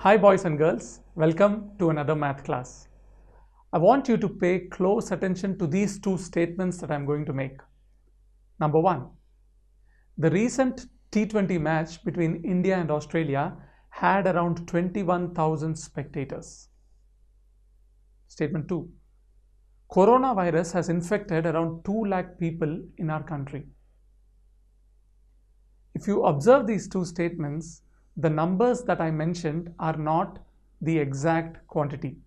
Hi boys and girls, welcome to another math class. I want you to pay close attention to these two statements that I'm going to make. Number one, the recent T20 match between India and Australia had around 21,000 spectators. Statement two, coronavirus has infected around 2 lakh people in our country. If you observe these two statements, the numbers that I mentioned are not the exact quantity.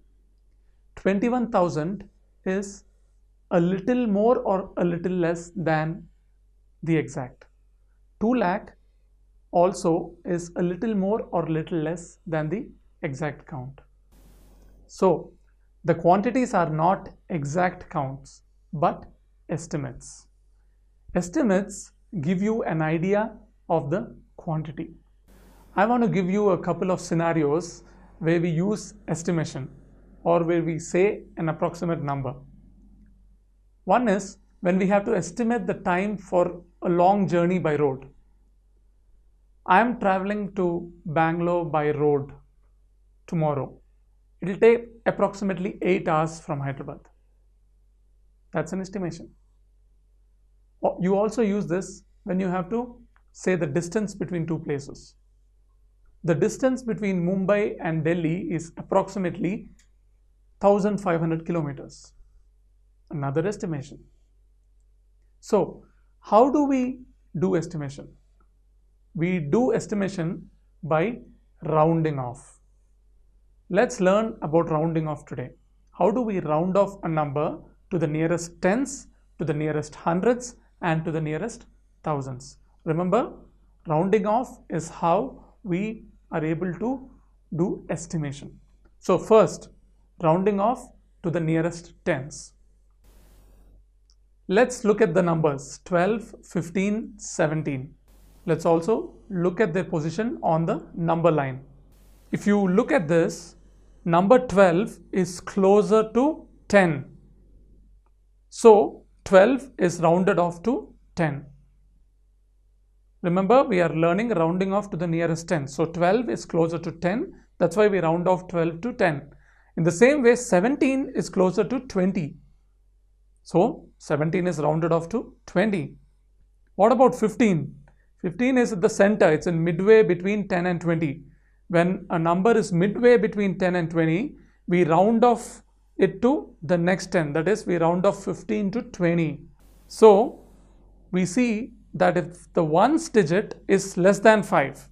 21,000 is a little more or a little less than the exact. 2 lakh also is a little more or little less than the exact count. So the quantities are not exact counts but estimates. Estimates give you an idea of the quantity. I want to give you a couple of scenarios where we use estimation or where we say an approximate number. One is when we have to estimate the time for a long journey by road. I am traveling to Bangalore by road tomorrow. It will take approximately 8 hours from Hyderabad. That's an estimation. You also use this when you have to say the distance between two places. The distance between Mumbai and Delhi is approximately 1,500 kilometers. Another estimation. So, how do we do estimation? We do estimation by rounding off. Let's learn about rounding off today. How do we round off a number to the nearest tens, to the nearest hundreds, and to the nearest thousands? Remember, rounding off is how we are able to do estimation. So first, rounding off to the nearest tens. Let's look at the numbers 12, 15, 17. Let's also look at their position on the number line. If you look at this, number 12 is closer to 10. So 12 is rounded off to 10. Remember, we are learning rounding off to the nearest 10. So 12 is closer to 10. That's why we round off 12 to 10. In the same way, 17 is closer to 20. So 17 is rounded off to 20. What about 15? 15 is at the center. It's in midway between 10 and 20. When a number is midway between 10 and 20, we round off it to the next 10. That is, we round off 15 to 20. So we see that if the ones digit is less than 5,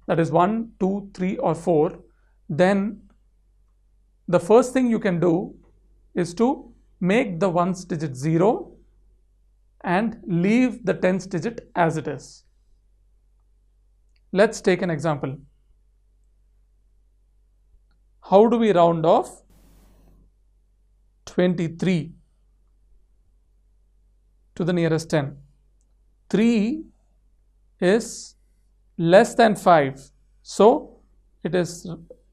that is 1, 2, 3 or 4, then the first thing you can do is to make the ones digit 0 and leave the tens digit as it is. Let's take an example. How do we round off 23 to the nearest 10? 3 is less than 5, so it is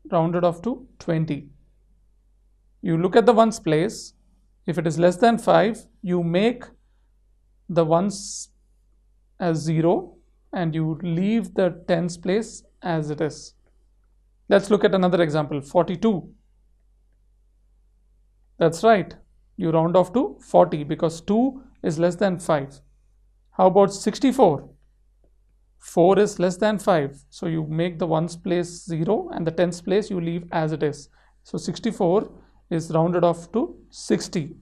rounded off to 20. You look at the ones place. If it is less than 5, you make the ones as 0 and you leave the tens place as it is. Let's look at another example, 42. That's right, you round off to 40 because 2 is less than 5. How about 64? 4 is less than 5. So you make the ones place 0 and the tens place you leave as it is. So 64 is rounded off to 60.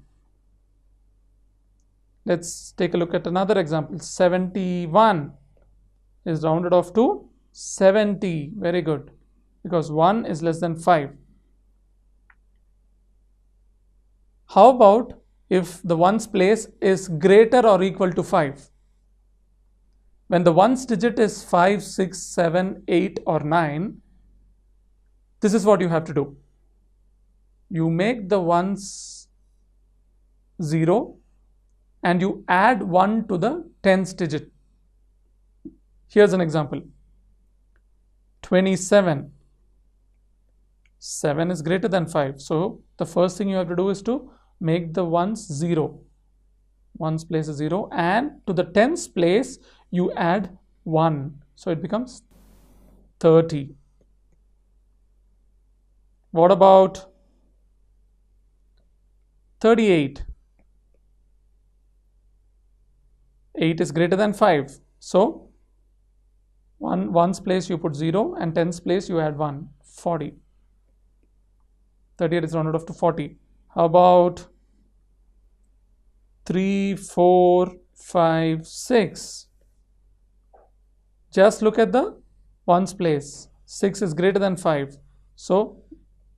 Let's take a look at another example. 71 is rounded off to 70. Very good. Because 1 is less than 5. How about if the ones place is greater or equal to 5? When the ones digit is 5, 6, 7, 8 or 9, this is what you have to do. You make the ones 0 and you add 1 to the tens digit. Here's an example. 27. 7 is greater than 5. So the first thing you have to do is to make the ones 0. Ones place is 0 and to the tens place you add 1. So it becomes 30. What about 38? 8 is greater than 5. So, ones place you put 0 and tens place you add 1. 40. 38 is rounded off to 40. How about 3, 4, 5, 6? Just look at the ones place. 6 is greater than 5. So,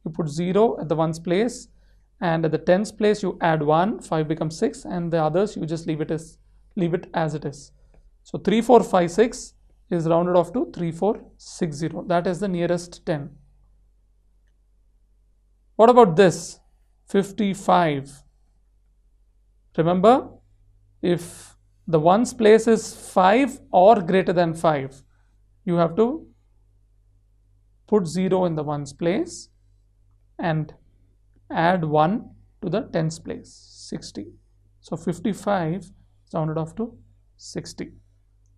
you put 0 at the ones place, and at the tens place you add 1. 5 becomes 6, and the others you just leave it as it is. So 3, 4, 5, 6 is rounded off to 3, 4, 6, 0. That is the nearest 10. What about this? 55. Remember, if the ones place is 5 or greater than 5, you have to put 0 in the ones place and add 1 to the tens place, 60. So 55 is rounded off to 60.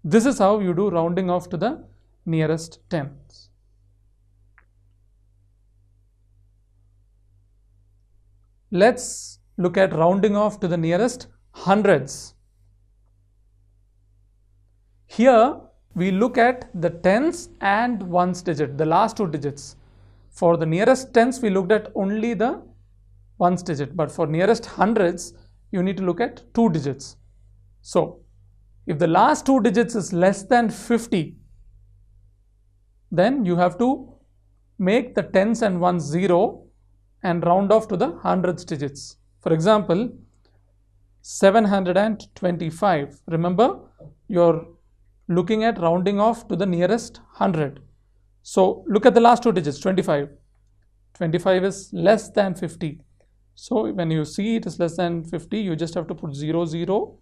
This is how you do rounding off to the nearest tens. Let's look at rounding off to the nearest hundreds. Here we look at the tens and ones digit, the last two digits. For the nearest tens we looked at only the ones digit, but for nearest hundreds you need to look at two digits. So if the last two digits is less than 50, then you have to make the tens and ones 0 and round off to the hundreds digits. For example, 725. Remember, you're looking at rounding off to the nearest 100. So look at the last two digits, 25. 25 is less than 50. So when you see it is less than 50, you just have to put 0, 0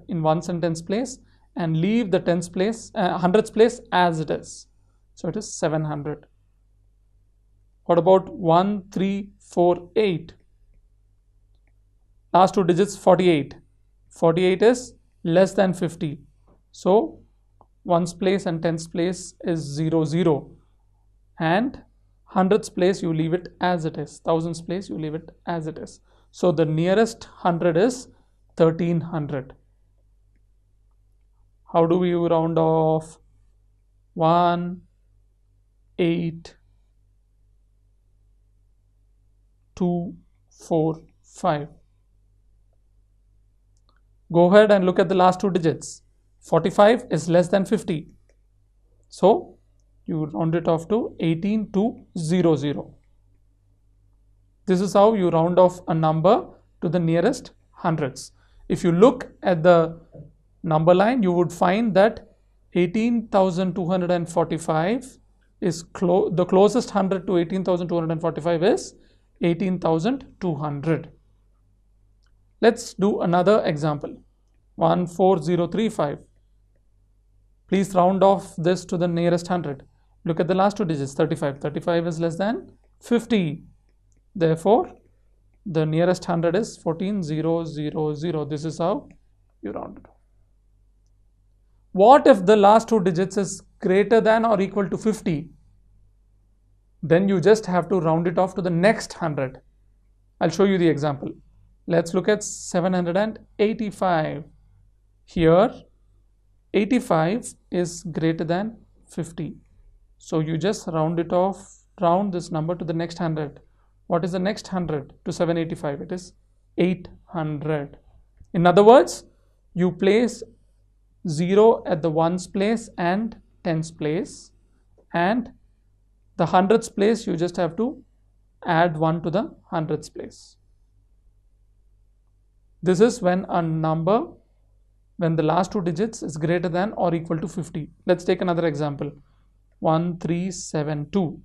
in ones and tens place and leave the tens place, hundreds place as it is. So it is 700. What about 1348? Last two digits, 48. 48 is less than 50. So ones place and tens place is 0, 0. And hundreds place you leave it as it is. Thousands place you leave it as it is. So the nearest 100 is 1300. How do we round off? 1, 8, 2, 4, 5. Go ahead and look at the last two digits. 45 is less than 50. So you round it off to 18200. This is how you round off a number to the nearest hundreds. If you look at the number line, you would find that 18,245 is the closest hundred to 18,245 is 18,200. Let's do another example. 14035. Please round off this to the nearest 100. Look at the last two digits, 35. 35 is less than 50. Therefore, the nearest 100 is 14000. This is how you round it off. What if the last two digits is greater than or equal to 50? Then you just have to round it off to the next 100. I'll show you the example. Let's look at 785. Here, 85 is greater than 50. So you just round it off, round this number to the next 100. What is the next 100 to 785? It is 800. In other words, you place 0 at the ones place and tens place, and the hundreds place you just have to add 1 to the hundreds place. This is when a number, when the last two digits is greater than or equal to 50. Let's take another example. 1372.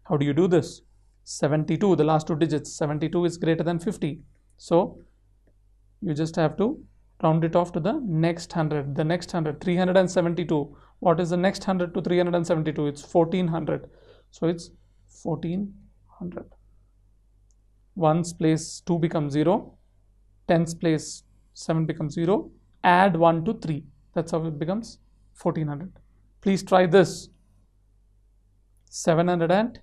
How do you do this? 72, the last two digits, 72 is greater than 50. So you just have to round it off to the next 100. The next 100, 372. What is the next 100 to 372? It's 1400. So it's 1400. Ones place 2 becomes 0. Tens place 7 becomes 0. Add 1 to 3. That's how it becomes 1400. Please try this. 785.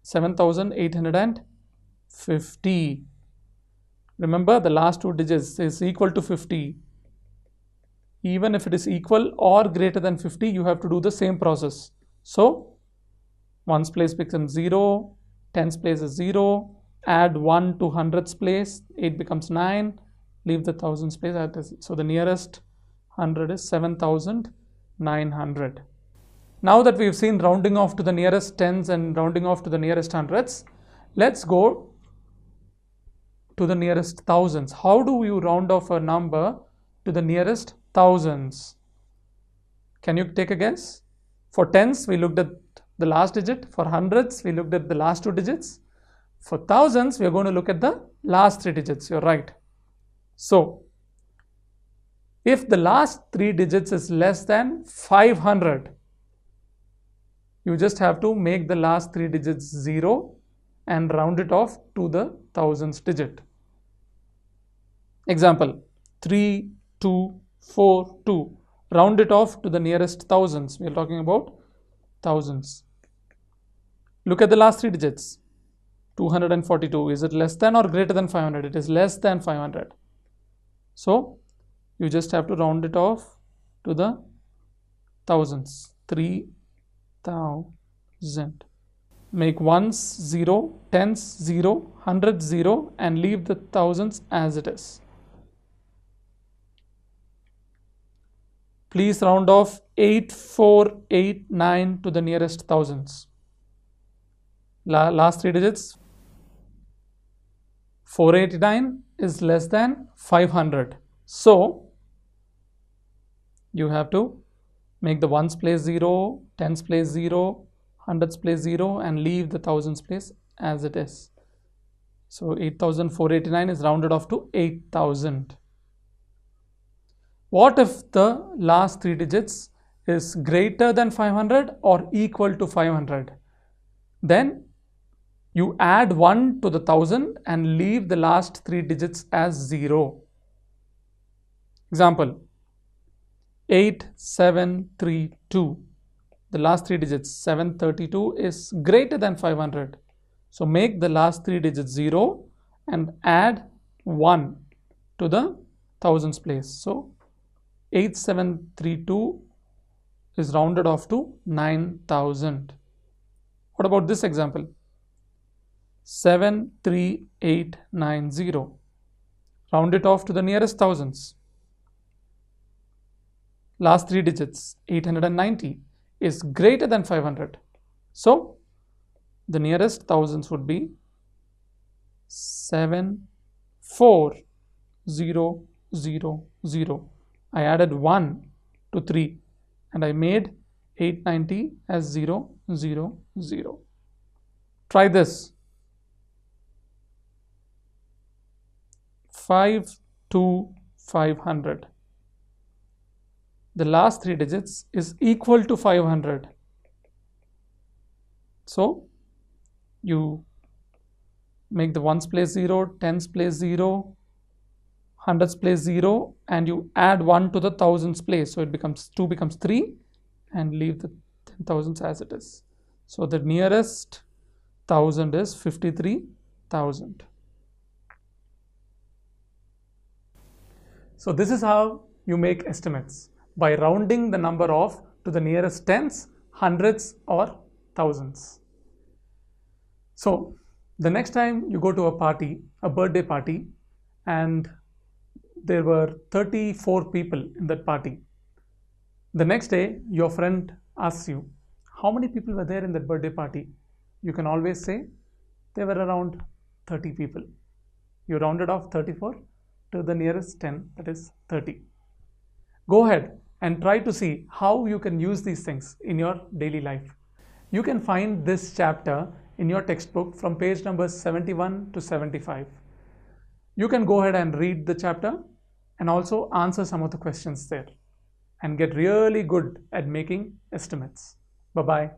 7,850. Remember, the last two digits is equal to 50. Even if it is equal or greater than 50, you have to do the same process. So ones place becomes 0, tens place is 0, add 1 to hundreds place, 8 becomes 9, leave the thousands place. So the nearest 100 is 7,900. Now that we've seen rounding off to the nearest tens and rounding off to the nearest hundreds, let's go to the nearest thousands. How do you round off a number to the nearest thousands? Can you take a guess? For tens, we looked at the last digit. For hundreds, we looked at the last two digits. For thousands, we are going to look at the last three digits. You're right. So, if the last three digits is less than 500, you just have to make the last three digits 0 and round it off to the thousands digit. Example, 3, 2, 4, 2. Round it off to the nearest thousands. We are talking about thousands. Look at the last three digits. 242. Is it less than or greater than 500? It is less than 500. So you just have to round it off to the thousands. 3,000. Make ones 0, tens 0, hundreds 0 and leave the thousands as it is. Please round off 8489 to the nearest thousands. Last three digits. 489 is less than 500. So you have to make the ones place 0, tens place 0, hundreds place 0 and leave the thousands place as it is. So 8,489 is rounded off to 8,000. What if the last three digits is greater than 500 or equal to 500? Then you add 1 to the 1000 and leave the last three digits as 0. Example, 8732. The last three digits 732 is greater than 500. So make the last three digits 0 and add 1 to the thousands place. So 8732 is rounded off to 9,000. What about this example? 73890. Round it off to the nearest thousands. Last three digits 890 is greater than 500. So the nearest thousands would be 74000. I added 1 to 3 and I made 890 as 000. Try this. 5 to 500. The last three digits is equal to 500. So you make the ones place 0, tens place 0, hundreds place 0 and you add 1 to the thousands place. So it becomes 2 becomes 3 and leave the thousands as it is. So the nearest thousand is 53,000. So this is how you make estimates, by rounding the number off to the nearest tens, hundreds or thousands. So the next time you go to a party, a birthday party, and there were 34 people in that party. The next day your friend asks you, how many people were there in that birthday party? You can always say there were around 30 people. You rounded off 34 to the nearest 10, that is 30. Go ahead and try to see how you can use these things in your daily life. You can find this chapter in your textbook from page numbers 71 to 75. You can go ahead and read the chapter and also answer some of the questions there and get really good at making estimates. Bye-bye.